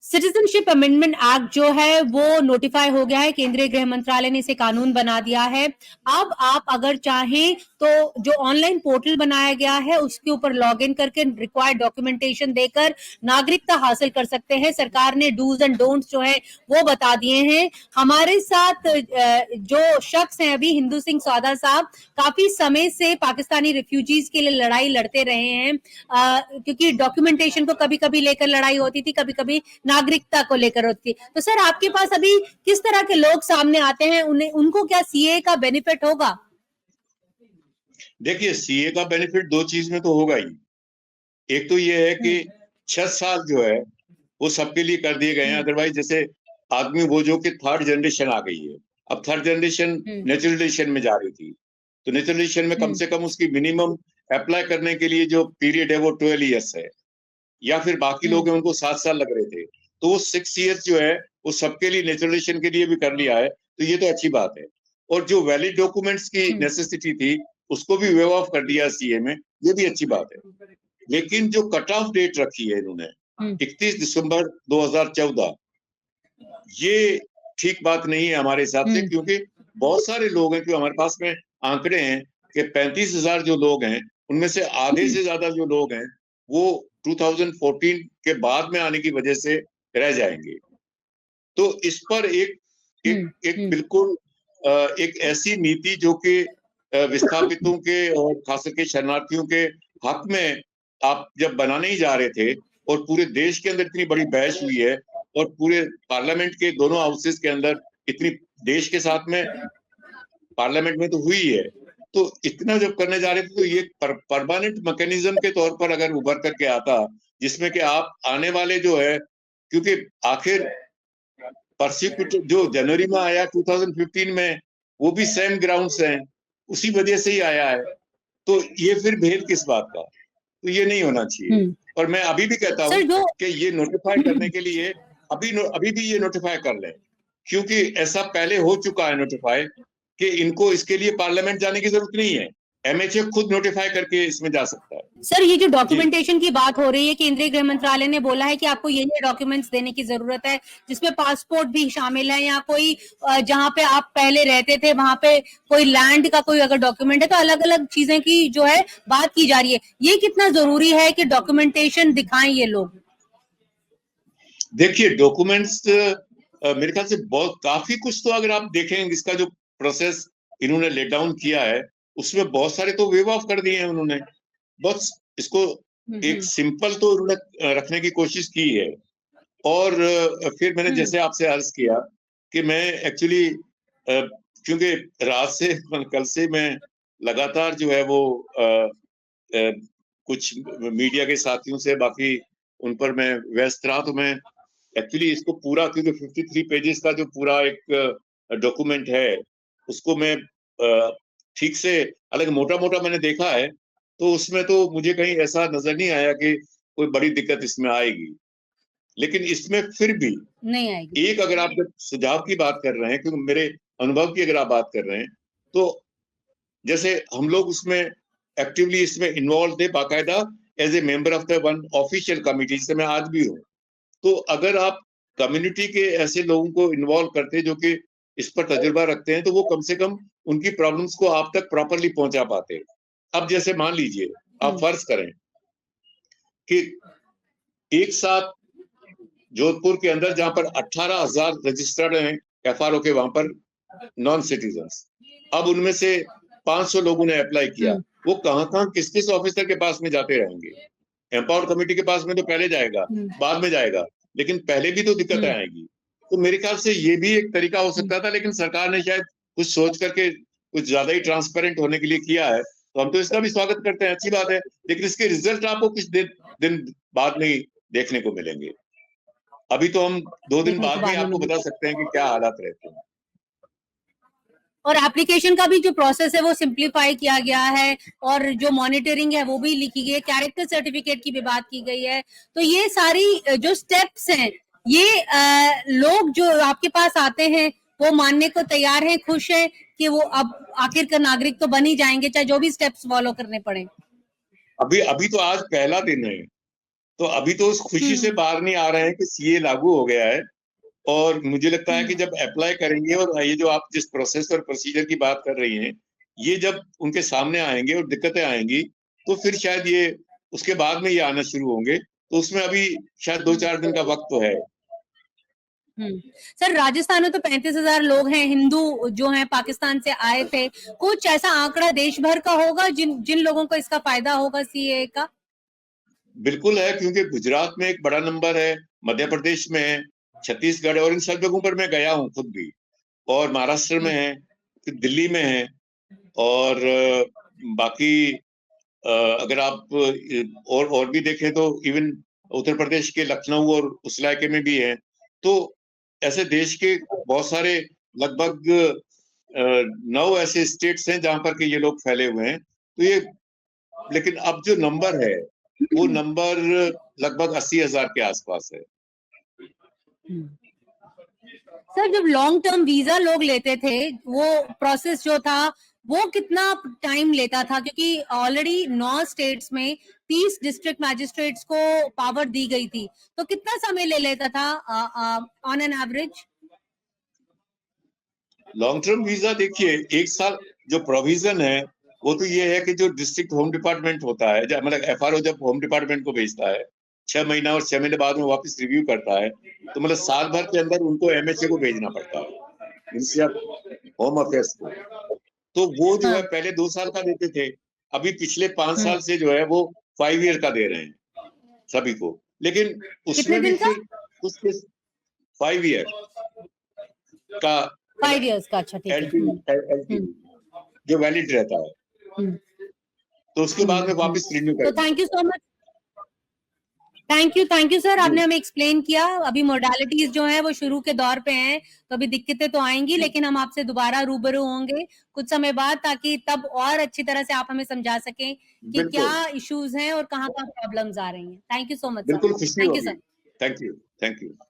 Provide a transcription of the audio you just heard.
Citizenship amendment act जो है वो नोटिफाई हो गया है, केंद्रीय गृह मंत्रालय ने इसे कानून बना दिया है। अब आप अगर चाहें तो जो ऑनलाइन पोर्टल बनाया गया है उसके ऊपर लॉग इन करके रिक्वायर्ड डॉक्यूमेंटेशन देकर नागरिकता हासिल कर सकते हैं। सरकार ने डूज एंड डोंट्स जो है वो बता दिए हैं। हमारे साथ जो शख्स हैं अभी हिंदू सिंह सौदा साहब, काफी समय से पाकिस्तानी रिफ्यूजीज के लिए लड़ाई लड़ते रहे हैं, क्योंकि डॉक्यूमेंटेशन को कभी कभी लेकर लड़ाई होती थी, कभी कभी नागरिकता को लेकर होती थी। तो सर आपके पास अभी किस तरह के लोग सामने आते हैं, उनको क्या सीए का बेनिफिट होगा? देखिए, सीए का बेनिफिट दो चीज में तो होगा ही। एक तो ये है कि 6 साल जो है वो सबके लिए कर दिए गए हैं। अदरवाइज जैसे आदमी वो जो कि थर्ड जनरेशन आ गई है, अब थर्ड जनरेशन नेचुरलाइजेशन में जा रही थी, तो नेचुरलाइजेशन में कम से कम उसकी मिनिमम अप्लाई करने के लिए जो पीरियड है वो 12 ईयर्स है, या फिर बाकी लोग हैं उनको 7 साल लग रहे थे, तो वो 6 ईयर्स जो है वो सबके लिए नेचुरलाइजेशन के लिए भी कर लिया है, तो ये तो अच्छी बात है। और जो वैलिड डॉक्यूमेंट्स की नेसेसिटी थी उसको भी वेव ऑफ कर दिया सीए में, ये भी अच्छी बात है। लेकिन जो कट ऑफ डेट रखी है इन्होंने 31 दिसंबर 2014, ये ठीक बात नहीं है हमारे हिसाब से, क्योंकि बहुत सारे लोग हैं, क्योंकि हमारे पास में आंकड़े हैं कि 35,000 जो लोग हैं उनमें से आधे से ज्यादा जो लोग हैं वो 2014 के बाद में आने की वजह से रह जाएंगे। तो इस पर एक बिल्कुल एक ऐसी नीति जो कि विस्थापितों के और खास करके शरणार्थियों के हक में आप जब बनाने ही जा रहे थे, और पूरे देश के अंदर इतनी बड़ी बहस हुई है, और पूरे पार्लियामेंट के दोनों हाउसेस के अंदर इतनी, देश के साथ में पार्लियामेंट में तो हुई है, तो इतना जब करने जा रहे थे तो ये परमानेंट मैकेनिज्म के तौर पर अगर उभर करके आता, जिसमें कि आप आने वाले जो है, क्योंकि आखिर परसिक्यूट जो जनवरी में आया 2015 में, वो भी सेम ग्राउंड्स हैं, उसी वजह से ही आया है, तो ये फिर भेद किस बात का? तो ये नहीं होना चाहिए। और मैं अभी भी कहता हूँ कि ये नोटिफाई करने के लिए अभी भी ये नोटिफाई कर लें, क्योंकि ऐसा पहले हो चुका है नोटिफाई कि इनको इसके लिए पार्लियामेंट जाने की जरूरत नहीं है, एमएचए खुद नोटिफाई करके इसमें जा सकता है। सर ये जो डॉक्यूमेंटेशन की बात हो रही है, केंद्रीय गृह मंत्रालय ने बोला है कि आपको ये डॉक्यूमेंट्स देने की जरूरत है, जिसमें पासपोर्ट भी शामिल है, या कोई जहाँ पे आप पहले रहते थे वहां पे कोई लैंड का कोई अगर डॉक्यूमेंट है, तो अलग अलग चीजें की जो है बात की जा रही है। ये कितना जरूरी है कि डॉक्यूमेंटेशन दिखाएं ये लोग? देखिए, डॉक्यूमेंट्स मेरे ख्याल से बहुत काफी कुछ, तो अगर आप देखें इसका जो प्रोसेस इन्होंने लेट डाउन किया है उसमें बहुत सारे तो वेव ऑफ कर दिए हैं उन्होंने, बस इसको एक सिंपल तो उन्होंने रखने की कोशिश की है। और फिर मैंने जैसे आपसे अर्ज किया कि मैं एक्चुअली क्योंकि रात से कल से मैं लगातार जो है वो कुछ मीडिया के साथियों से बाकी उन पर मैं व्यस्त रहा, तो मैं एक्चुअली इसको पूरा, क्योंकि 53 पेजेस का जो पूरा एक डॉक्यूमेंट है उसको मैं ठीक से, हालांकि मोटा मोटा मैंने देखा है, तो उसमें तो मुझे कहीं ऐसा नजर नहीं आया कि कोई बड़ी दिक्कत इसमें आएगी। लेकिन इसमें फिर भी नहीं आएगी। एक, अगर आप जब सुझाव की बात कर रहे हैं, क्योंकि मेरे अनुभव की अगर आप बात कर रहे हैं, तो जैसे हम लोग उसमें एक्टिवली इसमें इन्वॉल्व थे बाकायदा as a member of the one official committee, जिससे मैं आज भी हूँ। तो अगर आप कम्युनिटी के ऐसे लोगों को इन्वॉल्व करते जो कि इस पर तजुर्बा रखते हैं, तो वो कम से कम उनकी प्रॉब्लम्स को आप तक प्रॉपरली पहुंचा पाते। अब जैसे मान लीजिए, आप फर्ज करें कि एक साथ जोधपुर के अंदर जहां पर 18,000 रजिस्टर्ड हैं एफआरओ के, वहां पर नॉन सिटीजन्स, अब उनमें से 500 लोगों ने अप्लाई किया, वो कहाँ किस किस ऑफिसर के पास में जाते रहेंगे? एम्पावर कमेटी के पास में तो पहले जाएगा, बाद में जाएगा, लेकिन पहले भी तो दिक्कतें आएगी। तो मेरे ख्याल से ये भी एक तरीका हो सकता था, लेकिन सरकार ने शायद कुछ सोच करके कुछ ज्यादा ही ट्रांसपेरेंट होने के लिए किया है, तो हम तो इसका भी स्वागत करते हैं, अच्छी बात है। लेकिन इसके रिजल्ट आपको कुछ दिन बाद में ही देखने को मिलेंगे। अभी तो हम 2 दिन बाद में आपको बता सकते हैं कि क्या हालात रहते हैं। और एप्लीकेशन का भी जो प्रोसेस है वो सिंप्लीफाई किया गया है, और जो मॉनिटरिंग है वो भी लिखी गई है, कैरेक्टर सर्टिफिकेट की भी बात की गई है। तो ये सारी जो स्टेप्स हैं, ये लोग जो आपके पास आते हैं वो मानने को तैयार हैं, खुश हैं कि वो अब आखिरकार नागरिक तो बन ही जाएंगे, चाहे जो भी स्टेप्स फॉलो करने पड़े। अभी तो आज पहला दिन है, तो अभी तो उस खुशी से बाहर नहीं आ रहे हैं कि सीए लागू हो गया है, और मुझे लगता है कि जब अप्लाई करेंगे और ये जो आप जिस प्रोसेस और प्रोसीजर की बात कर रही हैं, ये जब उनके सामने आएंगे और दिक्कतें आएंगी, तो फिर शायद ये उसके बाद में ये आना शुरू होंगे। तो उसमें अभी शायद 2-4 दिन का वक्त तो है। सर, राजस्थान में तो 35,000 लोग हैं हिंदू जो हैं पाकिस्तान से आए थे। कुछ ऐसा आंकड़ा देश भर का होगा जिन जिन लोगों को इसका फायदा होगा सीए का? बिल्कुल है, क्योंकि गुजरात में एक बड़ा नंबर है, मध्य प्रदेश में है, छत्तीसगढ़ है, और इन सब जगहों पर मैं गया हूँ खुद भी, और महाराष्ट्र में है, फिर दिल्ली में है, और बाकी अगर आप और भी देखें तो इवन उत्तर प्रदेश के लखनऊ और उस इलाके में भी है। तो ऐसे देश के बहुत सारे लगभग 9 ऐसे स्टेट्स हैं जहां पर के ये लोग फैले हुए हैं। तो ये, लेकिन अब जो नंबर है वो नंबर लगभग 80,000 के आसपास है। सर, जब लॉन्ग टर्म वीजा लोग लेते थे, वो प्रोसेस जो था वो कितना टाइम लेता था? क्योंकि ऑलरेडी 9 स्टेट्स में 30 डिस्ट्रिक्ट मैजिस्ट्रेट्स को पावर दी गई थी, तो कितना समय ले लेता था on an average? Long term visa देखिए, 1 साल जो प्रोविजन है वो तो ये है कि जो डिस्ट्रिक्ट होम डिपार्टमेंट होता है, मतलब एफआरओ जब होम डिपार्टमेंट को भेजता है 6 महीना और 6 महीने बाद में वापस रिव्यू करता है, तो मतलब साल भर के अंदर उनको एमएचए को भेजना पड़ता है, मिनिस्ट्री ऑफ होम अफेयर्स को। तो वो जो है पहले 2 साल का देते थे, अभी पिछले 5 साल से जो है वो 5 ईयर का दे रहे हैं सभी को। लेकिन उसमें भी फिर कुछ 5 ईयर का 5 इयर्स का, अच्छा ठीक है। एलटी जो वैलिड रहता है, तो उसके बाद में वापस रिन्यू तो करेंगे। Thank you so much, thank you sir, आपने हमें एक्सप्लेन किया। अभी मोडालिटीज जो है वो शुरू के दौर पे हैं, तो अभी दिक्कतें तो आएंगी, लेकिन हम आपसे दोबारा रूबरू होंगे कुछ समय बाद, ताकि तब और अच्छी तरह से आप हमें समझा सकें कि क्या इश्यूज हैं और कहाँ प्रॉब्लम्स आ रही हैं। Thank you so much sir. बिल्कुल खुशी थैंक यू होगी। सर। Thank you.